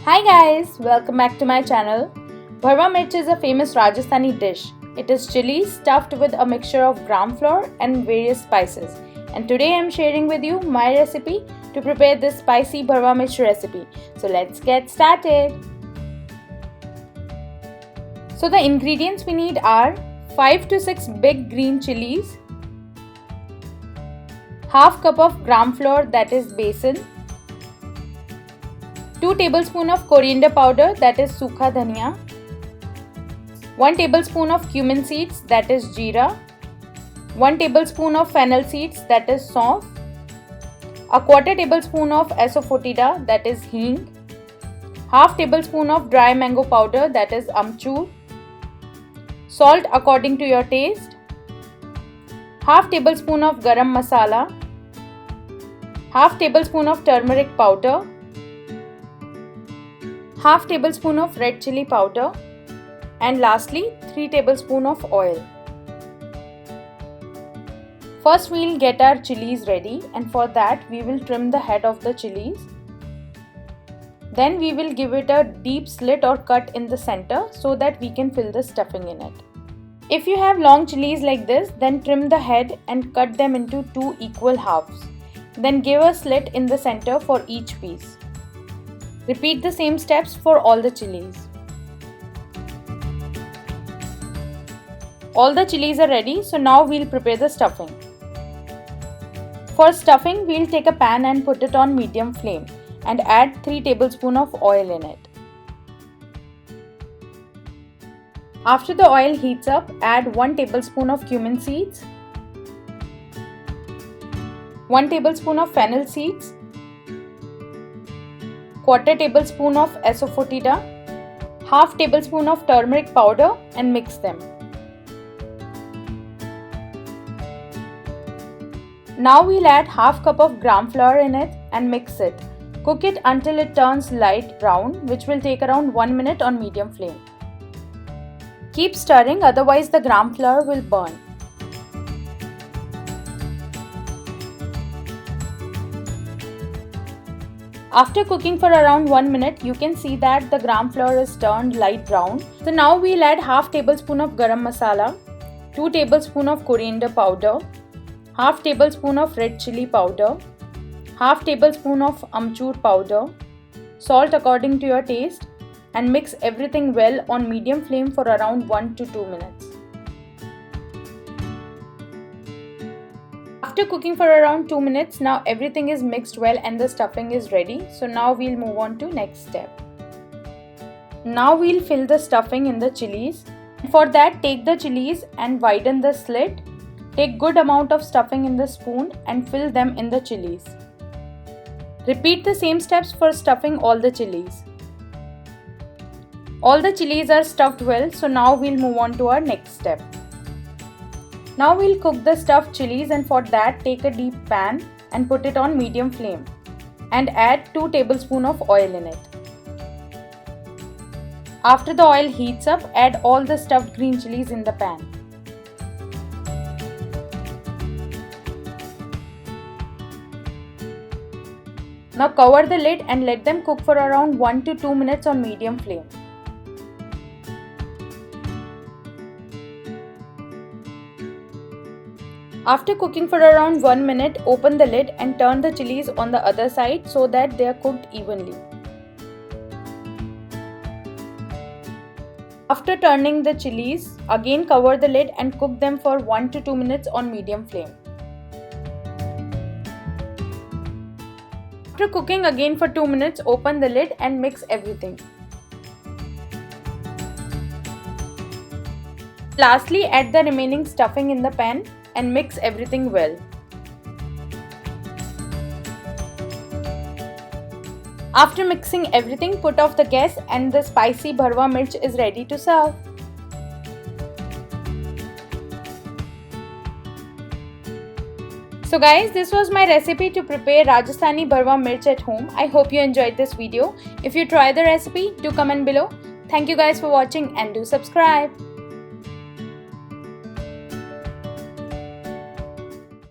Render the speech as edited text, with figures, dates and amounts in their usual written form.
Hi guys, welcome back to my channel. Bharwa mirch is a famous Rajasthani dish. It is chili stuffed with a mixture of gram flour and various spices. And today I am sharing with you my recipe to prepare this spicy bharwa mirch recipe. So let's get started. So the ingredients we need are 5 to 6 big green chilies, half cup of gram flour, that is besan, 2 tablespoons of coriander powder, that is sukha dhania, 1 tablespoon of cumin seeds, that is jeera, 1 tablespoon of fennel seeds, that is saunf, a quarter tablespoon of asafoetida, that is hing, half tablespoon of dry mango powder, that is amchur, salt according to your taste, half tablespoon of garam masala, half tablespoon of turmeric powder, half tablespoon of red chili powder, and lastly 3 tablespoons of oil. First we will get our chilies ready, and for that we will trim the head of the chilies. Then we will give it a deep slit or cut in the center so that we can fill the stuffing in it. If you have long chilies like this, then trim the head and cut them into 2 equal halves. Then give a slit in the center for each piece. Repeat the same steps for all the chilies. All the chilies are ready, so now we'll prepare the stuffing. For stuffing, we'll take a pan and put it on medium flame and add 3 tablespoons of oil in it. After the oil heats up, add 1 tablespoon of cumin seeds, 1 tablespoon of fennel seeds, quarter tablespoon of asafoetida, half tablespoon of turmeric powder, and mix them. Now we'll add half cup of gram flour in it and mix it. Cook it until it turns light brown, which will take around 1 minute on medium flame. Keep stirring, otherwise the gram flour will burn. After cooking for around 1 minute, you can see that the gram flour is turned light brown. So now we'll add half tablespoon of garam masala, 2 tablespoons of coriander powder, half tablespoon of red chili powder, half tablespoon of amchur powder, salt according to your taste, and mix everything well on medium flame for around 1 to 2 minutes. After cooking for around 2 minutes, now everything is mixed well and the stuffing is ready. So now we'll move on to next step. Now we'll fill the stuffing in the chilies. For that, take the chilies and widen the slit. Take good amount of stuffing in the spoon and fill them in the chilies. Repeat the same steps for stuffing all the chilies. All the chilies are stuffed well, so now we'll move on to our next step. Now we'll cook the stuffed chilies, and for that take a deep pan and put it on medium flame and add 2 tablespoons of oil in it. After the oil heats up, add all the stuffed green chilies in the pan. Now cover the lid and let them cook for around 1 to 2 minutes on medium flame. After cooking for around 1 minute, open the lid and turn the chilies on the other side so that they are cooked evenly. After turning the chilies, again cover the lid and cook them for 1 to 2 minutes on medium flame. After cooking again for 2 minutes, open the lid and mix everything. Lastly, add the remaining stuffing in the pan and mix everything well. After mixing everything, put off the gas and the spicy bharwa mirch is ready to serve. So guys, this was my recipe to prepare Rajasthani bharwa mirch at home. I hope you enjoyed this video. If you try the recipe, do comment below. Thank you guys for watching and do subscribe.